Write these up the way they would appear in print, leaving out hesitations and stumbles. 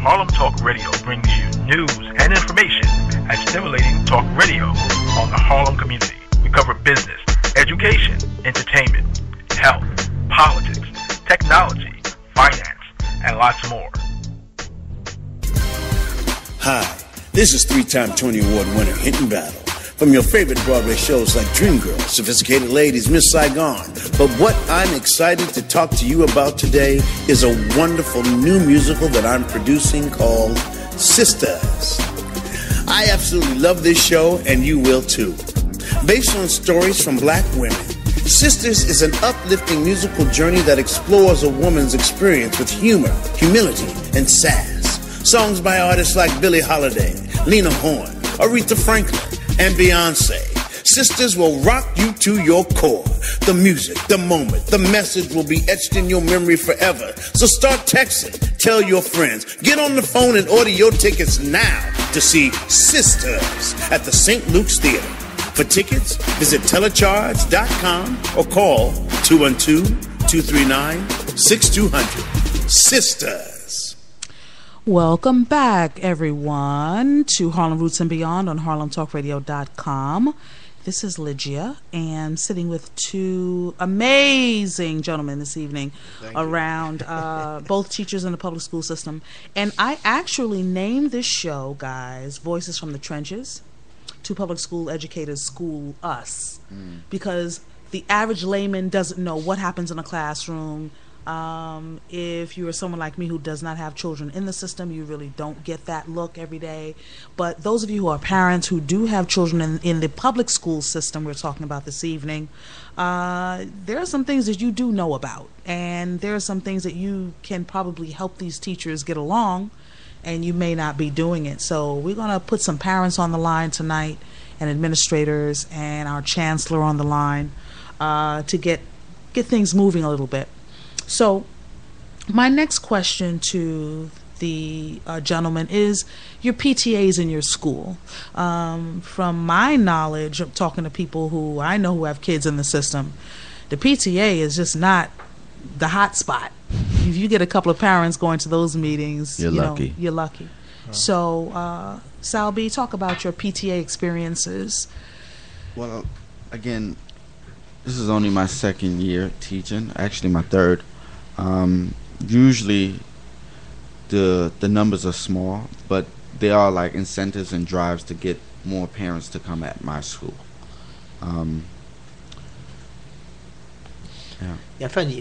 Harlem Talk Radio brings you news and information as stimulating talk radio on the Harlem community. We cover business, education, entertainment, health, politics, technology, finance, and lots more. Hi, this is three-time Tony Award winner Hinton Battle. From your favorite Broadway shows like Dreamgirls, Sophisticated Ladies, Miss Saigon. But what I'm excited to talk to you about today is a wonderful new musical that I'm producing called Sisters. I absolutely love this show, and you will too. Based on stories from black women, Sisters is an uplifting musical journey that explores a woman's experience with humor, humility, and sass. Songs by artists like Billie Holiday, Lena Horne, Aretha Franklin, and Beyonce. Sisters will rock you to your core. The music, the moment, the message will be etched in your memory forever. So start texting, tell your friends, get on the phone and order your tickets now to see Sisters at the St. Luke's Theater. For tickets, visit telecharge.com or call 212-239-6200. Sisters. Welcome back, everyone, to Harlem Roots and Beyond on harlemtalkradio.com. This is Lydia, and sitting with two amazing gentlemen this evening around both teachers in the public school system. And I actually named this show, guys, Voices from the Trenches. Two public school educators school us, because the average layman doesn't know what happens in a classroom. If you are someone like me who does not have children in the system, you really don't get that look every day. But those of you who are parents who do have children in the public school system we're talking about this evening, there are some things that you do know about, and there are some things that you can probably help these teachers get along, and you may not be doing it. So we're going to put some parents on the line tonight, and administrators, and our chancellor on the line, to get things moving a little bit. So my next question to the gentleman is your PTAs in your school. From my knowledge of talking to people who I know who have kids in the system, the PTA is just not the hot spot. If you get a couple of parents going to those meetings, you're lucky. You're lucky. Oh. So, Sal B, talk about your PTA experiences. Well, again, this is only my second year teaching, actually my third. Usually the numbers are small, but there are like incentives and drives to get more parents to come at my school. I find,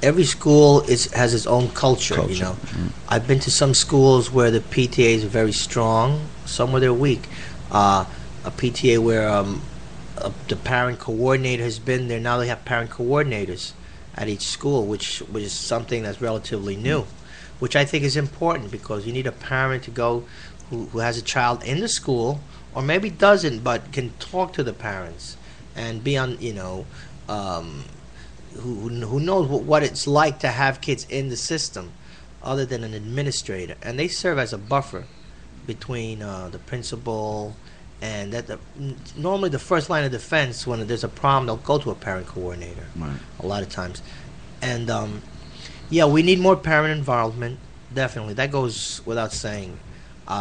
every school has its own culture. I've been to some schools where the PTAs are very strong, some where they're weak. A PTA where the parent coordinator has been there. Now they have parent coordinators at each school, which is something that's relatively new, which I think is important, because you need a parent to go who has a child in the school, or maybe doesn't, but can talk to the parents and be on, who knows what it's like to have kids in the system other than an administrator. And they serve as a buffer between the principal, and normally the first line of defense when there's a problem, they'll go to a parent coordinator. Right. A lot of times. And we need more parent involvement, definitely. That goes without saying.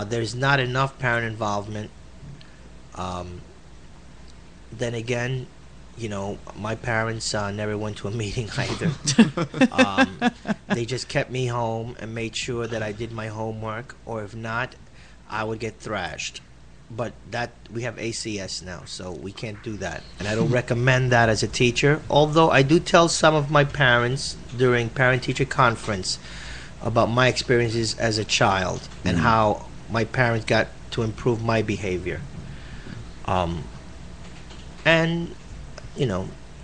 There's not enough parent involvement. Then again, my parents never went to a meeting either. They just kept me home and made sure that I did my homework, or if not, I would get thrashed. But we have ACS now, so we can't do that. And I don't recommend that as a teacher, although I do tell some of my parents during parent-teacher conference about my experiences as a child and how my parents got to improve my behavior. And,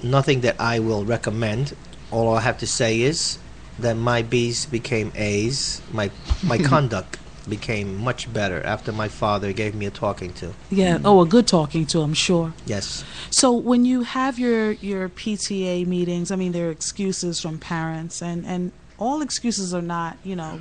nothing that I will recommend. All I have to say is that my B's became A's. My conduct became much better after my father gave me a talking to. Yeah, a good talking to, I'm sure. Yes. So when you have your PTA meetings, there are excuses from parents, and all excuses are not,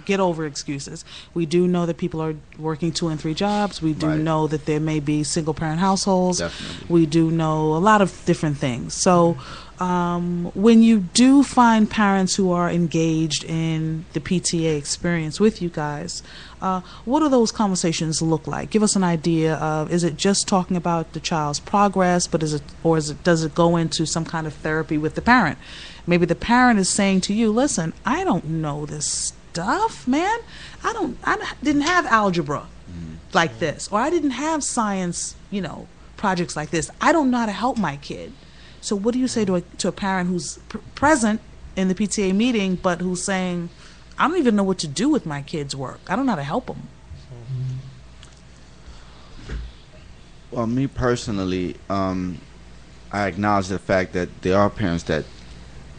get over excuses. We do know that people are working 2 and 3 jobs. We do know that there may be single parent households. Definitely. We do know a lot of different things. So when you do find parents who are engaged in the PTA experience with you guys, what do those conversations look like? Give us an idea of, is it just talking about the child's progress, but does it go into some kind of therapy with the parent? Maybe the parent is saying to you, listen, I don't know this stuff, man. I didn't have algebra like this, or I didn't have science, projects like this. I don't know how to help my kid. So what do you say to a parent who's present in the PTA meeting, but who's saying, I don't even know what to do with my kid's work. I don't know how to help them. Well, me personally, I acknowledge the fact that there are parents that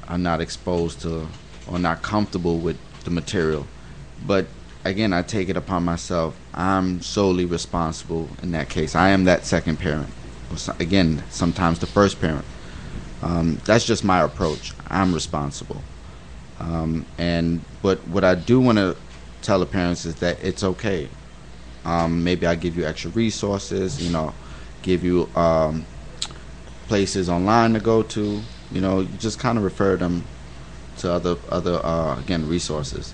are not exposed to or not comfortable with the material. But again, I take it upon myself. I'm solely responsible in that case. I am that second parent. Again, sometimes the first parent. That's just my approach. I'm responsible. But what I do want to tell the parents is that it's okay. Maybe I give you extra resources, give you places online to go to, you just kind of refer them to other again, resources.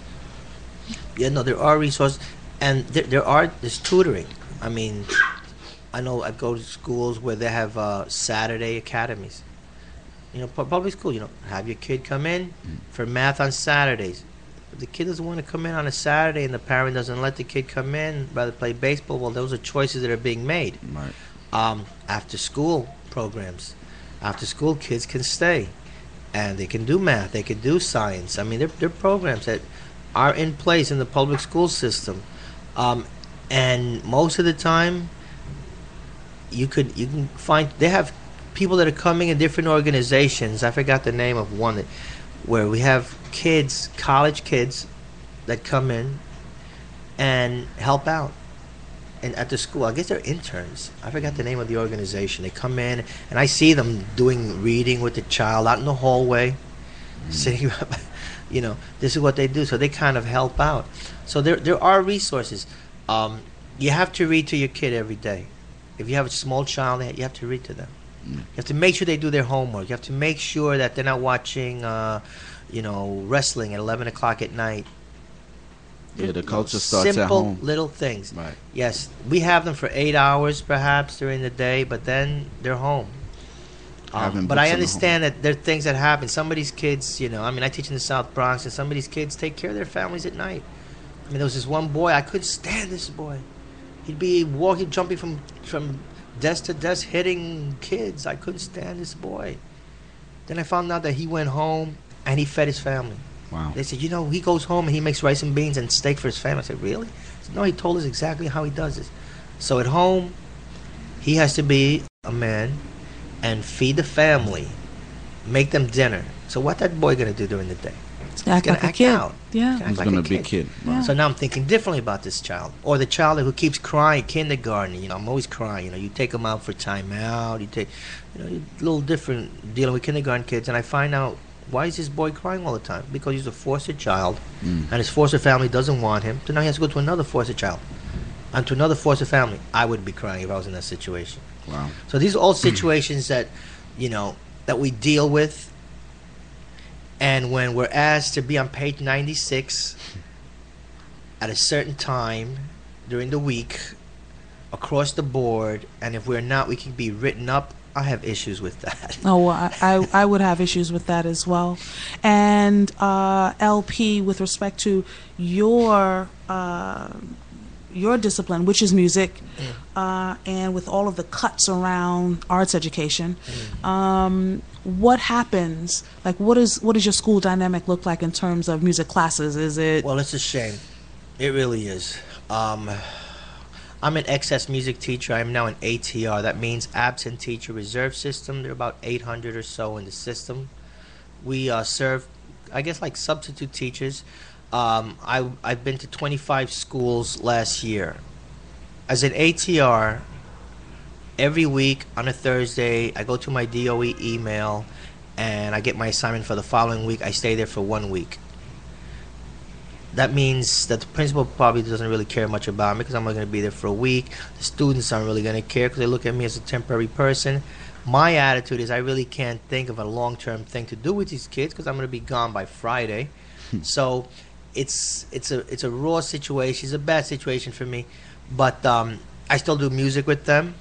Yeah, no, there are resources, and there's tutoring. I mean, I know I go to schools where they have Saturday academies. Public school, have your kid come in for math on Saturdays. If the kid doesn't want to come in on a Saturday and the parent doesn't let the kid come in, rather play baseball, well, those are choices that are being made. Right. After school programs. After school, kids can stay. And they can do math. They can do science. I mean, they're programs that are in place in the public school system. And most of the time, you can find, they have people that are coming in different organizations. I forgot the name of one where we have kids, college kids, that come in and help out. And at the school, I guess they're interns. I forgot the name of the organization. They come in, and I see them doing reading with the child out in the hallway, sitting. This is what they do. So they kind of help out. So there are resources. You have to read to your kid every day. If you have a small child, you have to read to them. You have to make sure they do their homework. You have to make sure that they're not watching, wrestling at 11 o'clock at night. Yeah, the culture starts at home. Simple little things. Right. Yes, we have them for 8 hours perhaps during the day, but then they're home. But I understand that there are things that happen. Some of these kids, I teach in the South Bronx, and some of these kids take care of their families at night. I mean, there was this one boy, I couldn't stand this boy. He'd be jumping from desk to desk, hitting kids. I couldn't stand this boy. Then I found out that he went home and he fed his family. Wow. They said, he goes home and he makes rice and beans and steak for his family. I said, really? I said, no, he told us exactly how he does this. So at home, he has to be a man and feed the family, make them dinner. So what that boy going to do during the day? Act like a kid. Out. Yeah. He's going to be a kid. Yeah. So now I'm thinking differently about this child. Or the child who keeps crying, kindergarten. I'm always crying. You take them out for time out. You take, a little different dealing with kindergarten kids. And I find out, why is this boy crying all the time? Because he's a foster child, and his foster family doesn't want him. So now he has to go to another foster child, and to another foster family. I would be crying if I was in that situation. Wow. So these are all situations that, that we deal with. And when we're asked to be on page 96 at a certain time during the week, across the board, and if we're not, we can be written up. I have issues with that. Oh, well, I would have issues with that as well. And LP, with respect to your discipline, which is music, and with all of the cuts around arts education, what happens? Like, what does your school dynamic look like in terms of music classes? Is it? Well, it's a shame. It really is. I'm an excess music teacher. I'm now an ATR. That means absent teacher reserve system. There are about 800 or so in the system. We serve, I guess, like substitute teachers. I've been to 25 schools last year. As an ATR, every week on a Thursday, I go to my DOE email and I get my assignment for the following week. I stay there for 1 week. That means that the principal probably doesn't really care much about me because I'm only going to be there for a week. The students aren't really going to care because they look at me as a temporary person. My attitude is I really can't think of a long-term thing to do with these kids because I'm going to be gone by Friday. So it's a raw situation. It's a bad situation for me, but I still do music with them.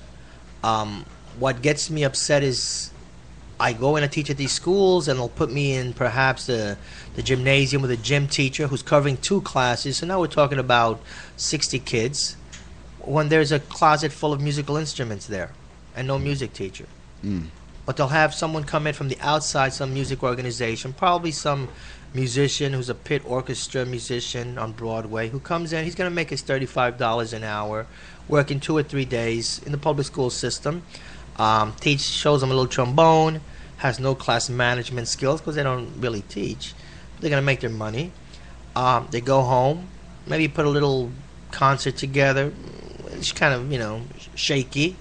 What gets me upset is I go in and teach at these schools, and they'll put me in perhaps the gymnasium with a gym teacher who's covering 2 classes. So now we're talking about 60 kids when there's a closet full of musical instruments there and no music teacher. But they'll have someone come in from the outside, some music organization, probably some musician who's a pit orchestra musician on Broadway, who comes in. He's going to make his $35 an hour, working 2 or 3 days in the public school system. Shows them a little trombone, has no class management skills because they don't really teach. They're going to make their money. They go home, maybe put a little concert together. It's kind of, shaky.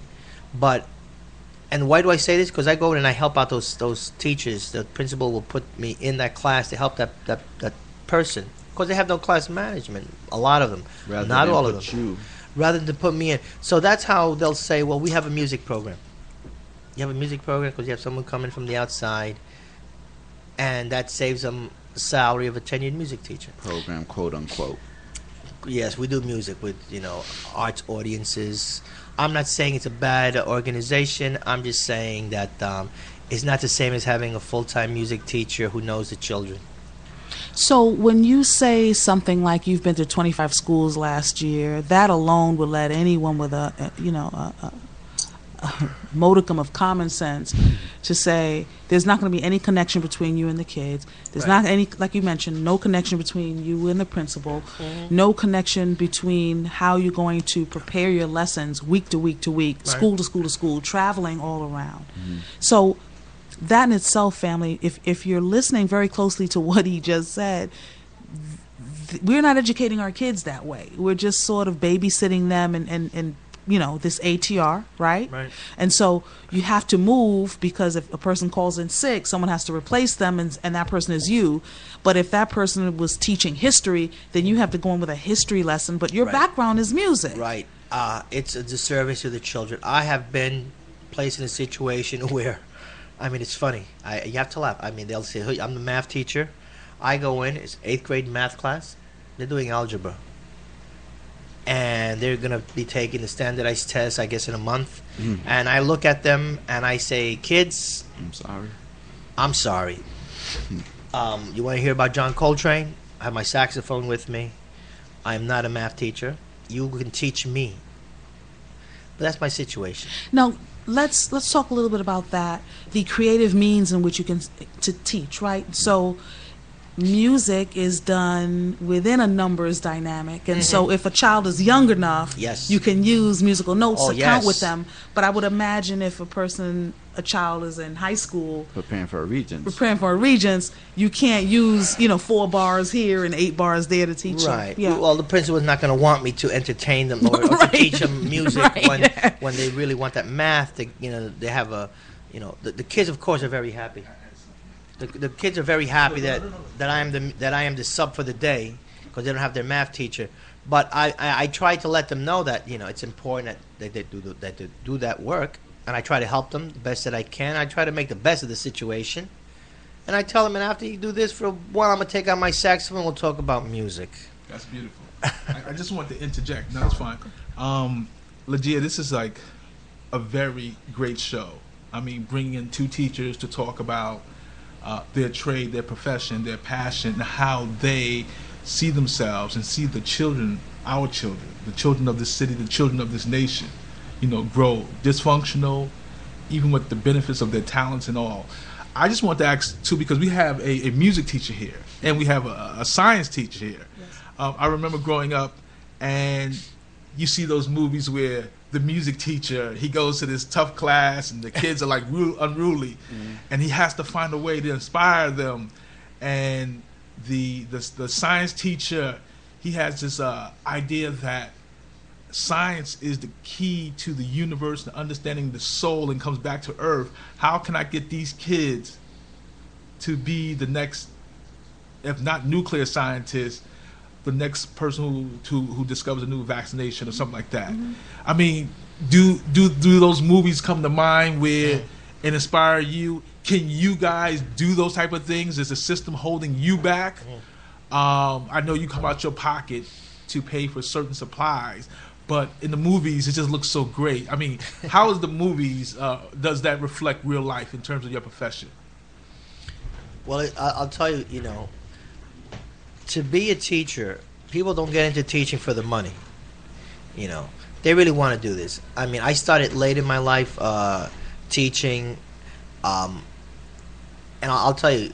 And why do I say this? Because I go in and I help out those teachers. The principal will put me in that class to help that person because they have no class management, a lot of them. Not all of them. Rather than put me in. So that's how they'll say, well, we have a music program. You have a music program because you have someone coming from the outside, and that saves them the salary of a tenured music teacher. Program, quote unquote. Yes, we do music with, arts audiences. I'm not saying it's a bad organization. I'm just saying that it's not the same as having a full-time music teacher who knows the children. So when you say something like you've been to 25 schools last year, that alone would let anyone with a modicum of common sense to say there's not going to be any connection between you and the kids. There's not any, like you mentioned, no connection between you and the principal, no connection between how you're going to prepare your lessons week to week to week, school to school to school, traveling all around. So that in itself, family, if you're listening very closely to what he just said, we're not educating our kids that way. We're just sort of babysitting them and this ATR, right? And so you have to move because if a person calls in sick, someone has to replace them, and that person is you. But if that person was teaching history, then you have to go in with a history lesson, but your background is music. Right. It's a disservice to the children. I have been placed in a situation where, it's funny. You have to laugh. They'll say, hey, I'm the math teacher. I go in, it's 8th grade math class. They're doing algebra. And they're going to be taking the standardized test, I guess, in a month. And I look at them and I say, kids, I'm sorry. You want to hear about John Coltrane? I have my saxophone with me. I am not a math teacher. You can teach me. But that's my situation. Now, let's talk a little bit about that, the creative means in which you can to teach, right? So music is done within a numbers dynamic, and so if a child is young enough, you can use musical notes to count with them. But I would imagine if a child is in high school preparing for a regents, you can't use 4 bars here and 8 bars there to teach them. Yeah. Well, the principal is not going to want me to entertain them or to teach them music when they really want that math. They have the kids, of course, are very happy. The kids are very happy that I am the sub for the day because they don't have their math teacher. But I try to let them know that it's important that they do that work, and I try to help them the best that I can. I try to make the best of the situation, and I tell them, and after you do this for a while, I'm gonna take out my saxophone. We'll talk about music. That's beautiful. I just want to interject. No, it's fine. Lydiga, this is like a very great show. Bringing in 2 teachers to talk about their trade, their profession, their passion, how they see themselves and see the children, our children, the children of this city, the children of this nation, grow dysfunctional, even with the benefits of their talents and all. I just want to ask, too, because we have a music teacher here, and we have a science teacher here. I remember growing up, and you see those movies where the music teacher, he goes to this tough class and the kids are like unruly, and he has to find a way to inspire them. And the science teacher, he has this idea that science is the key to the universe and understanding the soul, and comes back to earth. How can I get these kids to be the next, if not nuclear scientist, the next person who discovers a new vaccination or something like that? Do those movies come to mind where and inspire you? Can you guys do those type of things? Is the system holding you back? I know you come out your pocket to pay for certain supplies, but in the movies, it just looks so great. I mean, how is the movies, does that reflect real life in terms of your profession? Well, I'll tell you, you know, to be a teacher, people don't get into teaching for the money. You know, they really want to do this. I mean, I started late in my life teaching, and I'll tell you,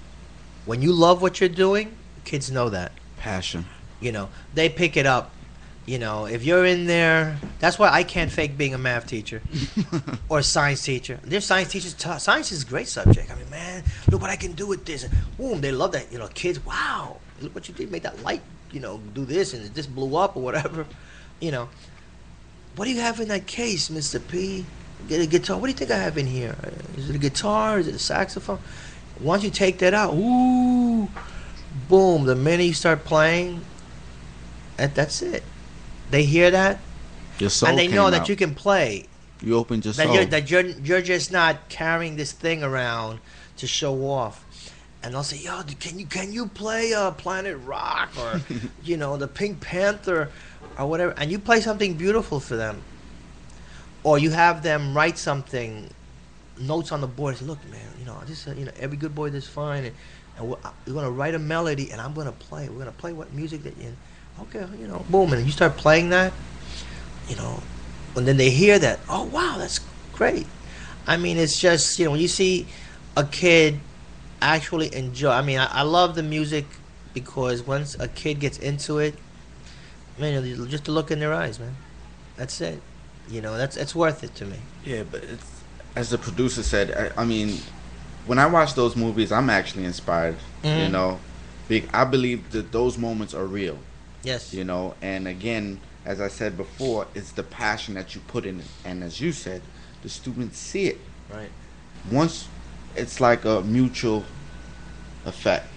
when you love what you're doing, kids know that. Passion. You know, they pick it up. You know, if you're in there, that's why I can't fake being a math teacher or a science teacher. There's science teachers. Science is a great subject. I mean, man, look what I can do with this. And boom, they love that. You know, kids, wow, look what you did. Make that light, you know, do this, and this blew up or whatever. You know, what do you have in that case, Mr. P? Get a guitar. What do you think I have in here? Is it a guitar? Is it a saxophone? Once you take that out, ooh, boom, the minute you start playing, that's it. They hear that, your soul and they know that out. you can play. You opened your soul. That you're just not carrying this thing around to show off. And they'll say, "Yo, can you play Planet Rock or you know the Pink Panther or whatever?" And you play something beautiful for them, or you have them write something, notes on the board. Say, "Look, man, you know this. You know every good boy that's fine, and we're gonna write a melody, and I'm gonna play. We're gonna play what music that you." Okay, you know, boom, and you start playing that, you know, and then they hear that, oh, wow, that's great. I mean, it's just, you know, when you see a kid actually enjoy, I mean, I love the music because once a kid gets into it, man, just to look in their eyes, man, that's it. You know, it's worth it to me. Yeah, but it's, as the producer said, I mean, when I watch those movies, I'm actually inspired, you know, I believe that those moments are real. Yes. You know, and again, as I said before, it's the passion that you put in it. And as you said, the students see it. Right. Once it's like a mutual effect.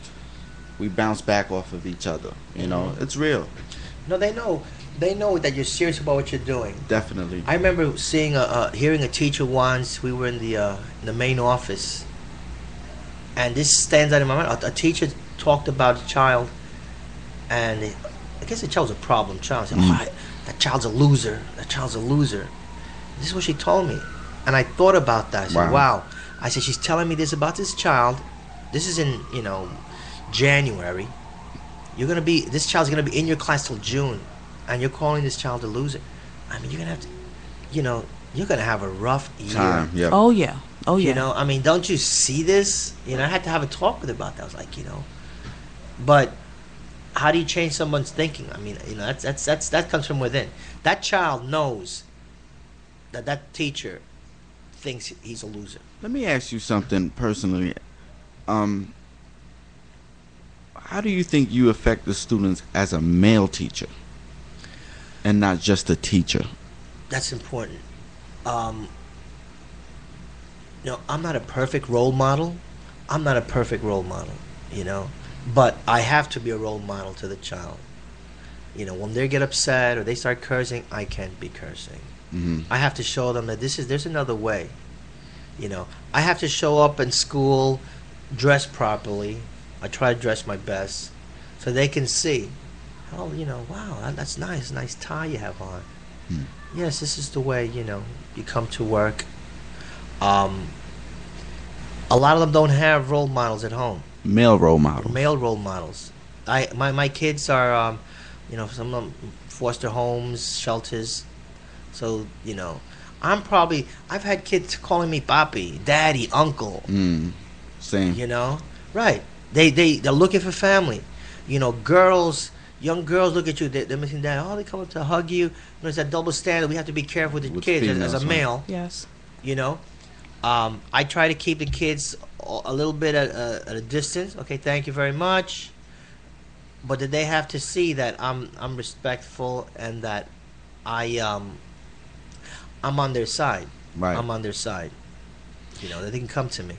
We bounce back off of each other. You know, it's real. No, they know that you're serious about what you're doing. Definitely. I remember hearing a teacher once. We were in the main office, and this stands out in my mind. A teacher talked about a child, and I guess the child was a problem child. Said, that child's a loser. That child's a loser. This is what she told me. And I thought about that. I said, wow. I said, she's telling me this about this child. This is in, you know, January. This child's going to be in your class till June. And you're calling this child a loser. I mean, you're going to have to, you know, you're going to have a rough year. Time, yeah. Oh, yeah. Oh, yeah. You know, I mean, don't you see this? You know, I had to have a talk with her about that. I was like, you know, but how do you change someone's thinking? I mean, you know, that comes from within. That child knows that teacher thinks he's a loser. Let me ask you something personally. How do you think you affect the students as a male teacher and not just a teacher? That's important. You know, I'm not a perfect role model. You know, but I have to be a role model to the child. You know, when they get upset or they start cursing, I can't be cursing. I have to show them that there's another way. You know, I have to show up in school, dress properly. I try to dress my best so they can see, oh, you know, wow, that's nice tie you have on. Yes, this is the way, you know, you come to work. A lot of them don't have role models at home. Male role models. Male role models. My kids are, you know, some of them foster homes, shelters. So, you know, I've had kids calling me papi, daddy, uncle. Same. You know? Right. They're looking for family. You know, young girls look at you, they're missing dad. Oh, they come up to hug you. There's that double standard. We have to be careful with the kids as a male. Yes. You know? I try to keep the kids a little bit at a distance. Okay, thank you very much. But that they have to see that I'm respectful and that I'm on their side. Right. I'm on their side. You know, that they can come to me.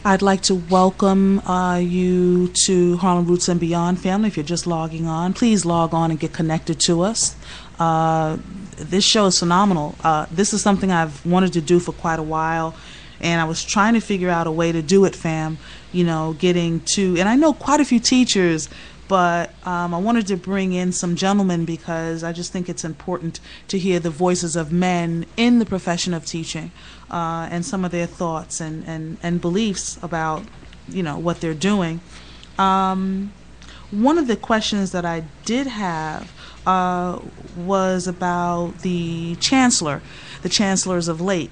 I'd like to welcome you to Harlem Roots and Beyond family. If you're just logging on, please log on and get connected to us. This show is phenomenal. This is something I've wanted to do for quite a while, And I was trying to figure out a way to do it, fam, getting to, and I know quite a few teachers, but I wanted to bring in some gentlemen because I just think it's important to hear the voices of men in the profession of teaching and some of their thoughts and beliefs about, what they're doing. One of the questions that I did have was about the chancellors of late.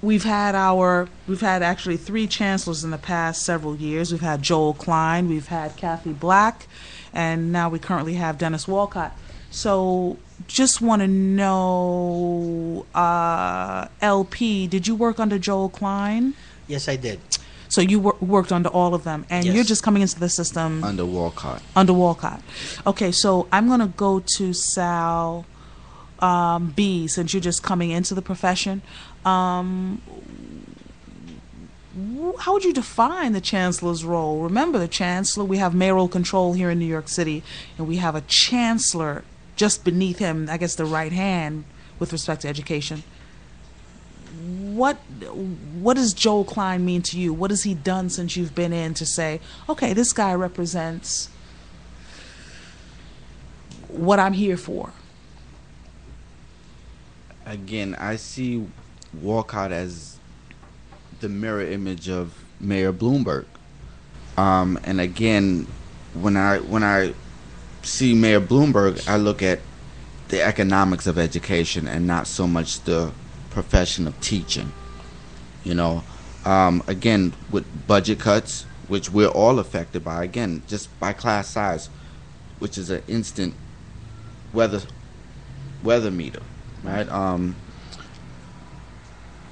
We've had actually 3 chancellors in the past several years. We've had Joel Klein, we've had Kathy Black, and now we currently have Dennis Walcott. So just want to know, LP, did you work under Joel Klein? Yes, I did. So you worked under all of them, and Yes. you're just coming into the system Under Walcott. Under Walcott. Okay, so I'm going to go to Sal B, since you're just coming into the profession. How would you define the chancellor's role? Remember, the chancellor, we have mayoral control here in New York City, and we have a chancellor just beneath him, I guess the right hand with respect to education. What does Joel Klein mean to you? What has he done since you've been in to say, okay, this guy represents what I'm here for? Again, I see Walcott as the mirror image of Mayor Bloomberg. And again, when I see Mayor Bloomberg, I look at the economics of education and not so much the profession of teaching. Again, with budget cuts, which we're all affected by, again, just by class size, which is an instant weather meter, right?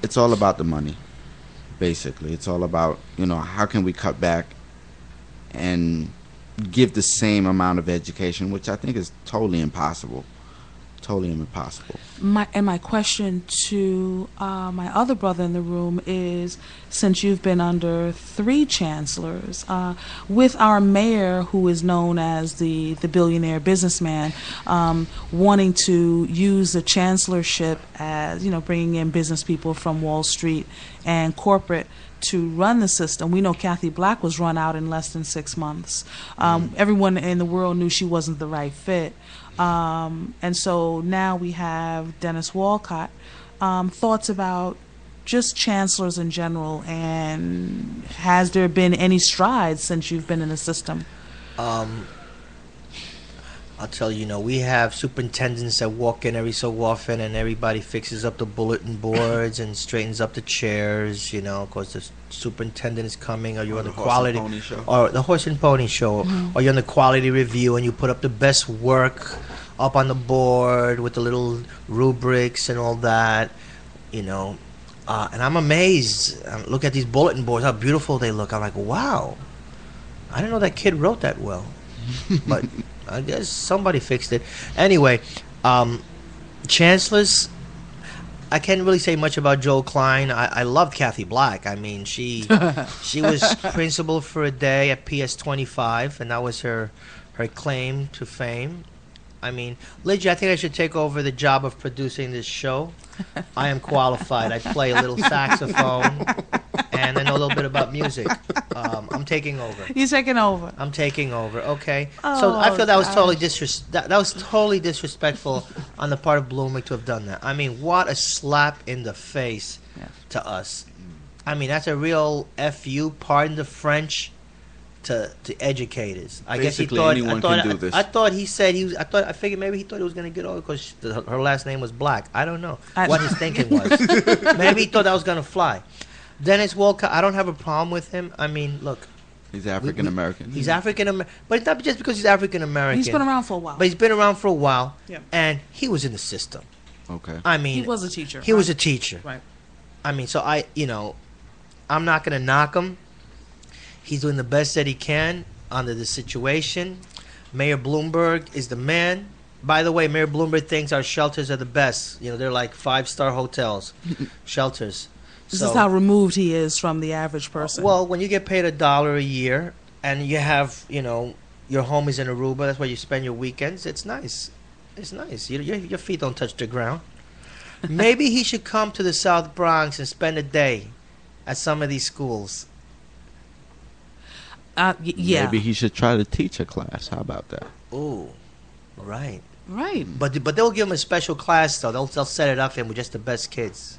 It's all about the money, basically. It's all about, how can we cut back and give the same amount of education, which I think is totally impossible. Totally impossible. My question to my other brother in the room is, since you've been under 3 chancellors, with our mayor, who is known as the billionaire businessman, wanting to use the chancellorship as, bringing in business people from Wall Street and corporate to run the system. We know Kathy Black was run out in less than 6 months. Everyone in the world knew she wasn't the right fit. And so now we have Dennis Walcott. Thoughts about just chancellors in general, and has there been any strides since you've been in the system? I'll tell you, we have superintendents that walk in every so often, and everybody fixes up the bulletin boards and straightens up the chairs, because the superintendent is coming, or you're on the quality, or the horse and pony show, or you're on the quality review, and you put up the best work up on the board with the little rubrics and all that, and I'm amazed. Look at these bulletin boards, how beautiful they look. I'm like, wow, I didn't know that kid wrote that well, but I guess somebody fixed it. Anyway, chancellors, I can't really say much about Joel Klein. I loved Kathy Black. I mean, she was principal for a day at PS 25, and that was her claim to fame. I mean, Lydia, I think I should take over the job of producing this show. I am qualified. I play a little saxophone, and I know a little bit about music. I'm taking over. You're taking over. I'm taking over. Okay. Oh, so I feel that was totally that was totally disrespectful on the part of Bloomberg to have done that. I mean, what a slap in the face to us. I mean, that's a real FU, pardon the French, to educators. I guess he thought anyone can do this. I thought he said he was. I figured maybe he thought he was going to get over because her last name was Black. I don't know what his thinking was. Maybe he thought that was going to fly. Dennis Walcott, I don't have a problem with him. I mean, look. He's African American. He's African American, but it's not just because he's African American. He's been around for a while. But he's been around for a while, Yeah. and he was in the system. Okay. I mean, he was a teacher. He was a teacher. Right. I mean, so I'm not going to knock him. He's doing the best that he can under the situation. Mayor Bloomberg is the man. By the way, Mayor Bloomberg thinks our shelters are the best. They're like 5-star hotels, shelters. This is how removed he is from the average person. Well, when you get paid $1 a year and you have, your home is in Aruba, that's where you spend your weekends, it's nice. It's nice. Your feet don't touch the ground. Maybe he should come to the South Bronx and spend a day at some of these schools. Yeah. Maybe he should try to teach a class. How about that? Ooh, right. Right. But they'll give him a special class though. They'll set it up for him with just the best kids.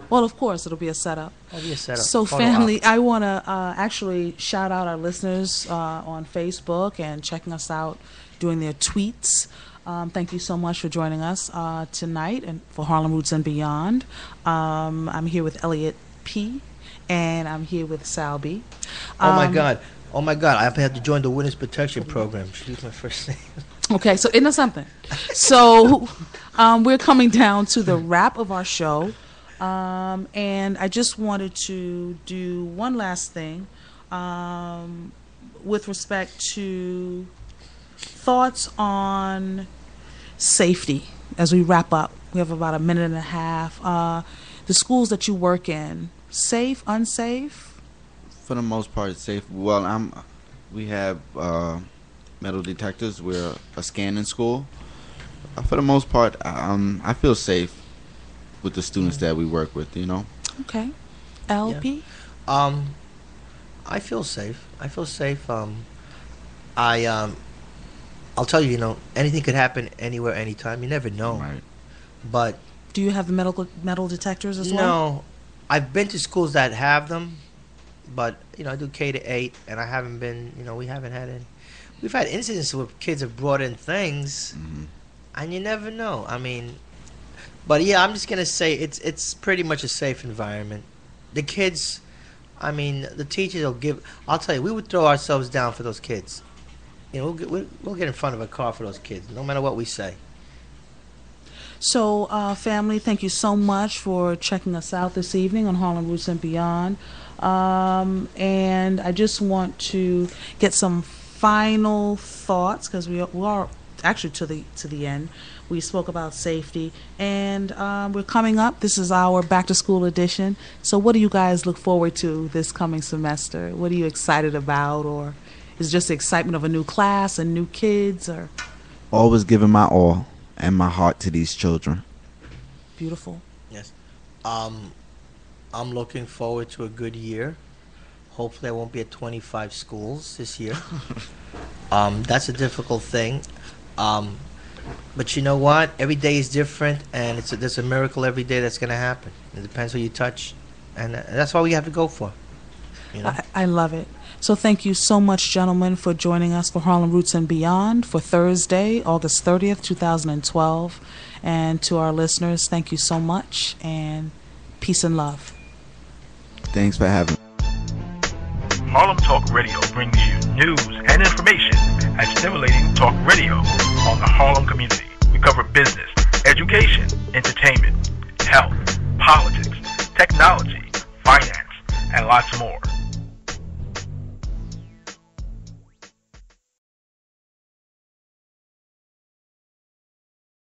Well, of course, it'll be a setup. It'll be a setup. So, Photo family, op. I want to actually shout out our listeners on Facebook and checking us out, doing their tweets. Thank you so much for joining us tonight and for Harlem Roots and Beyond. I'm here with Elliot P. and I'm here with Sal B. Oh my God! I have to join the Witness Protection Program. Should use my first name. Okay, so isn't that something? So we're coming down to the wrap of our show. And I just wanted to do one last thing with respect to thoughts on safety as we wrap up. We have about a minute and a half. The schools that you work in, safe, unsafe? For the most part, it's safe. Well, we have metal detectors. We're a scanning school. For the most part, I feel safe with the students that we work with, you know. Okay. LP? Yeah. I feel safe. I'll tell you, you know, anything could happen anywhere, anytime. You never know. Right. But do you have the metal detectors as well? No. I've been to schools that have them, but, you know, I do K to 8, and I haven't been, you know, we haven't had any. We've had incidents where kids have brought in things, and you never know. I mean, but yeah, I'm just gonna say it's pretty much a safe environment. The kids, I mean, the teachers will give. I'll tell you, we would throw ourselves down for those kids. You know, we'll get in front of a car for those kids, no matter what we say. So, family, thank you so much for checking us out this evening on Harlem Roots and Beyond. And I just want to get some final thoughts because we are actually to the end. We spoke about safety, and we're coming up. This is our back to school edition. So what do you guys look forward to this coming semester? What are you excited about, or is it just the excitement of a new class and new kids? Or always giving my all and my heart to these children. Beautiful. Yes. I'm looking forward to a good year. Hopefully I won't be at 25 schools this year. That's a difficult thing. But you know what? Every day is different, and there's a miracle every day that's going to happen. It depends who you touch, and that's what we have to go for. You know? I love it. So thank you so much, gentlemen, for joining us for Harlem Roots and Beyond for Thursday, August 30th, 2012. And to our listeners, thank you so much, and peace and love. Thanks for having me. Harlem Talk Radio brings you news and information at stimulating talk radio on the Harlem community. We cover business, education, entertainment, health, politics, technology, finance, and lots more.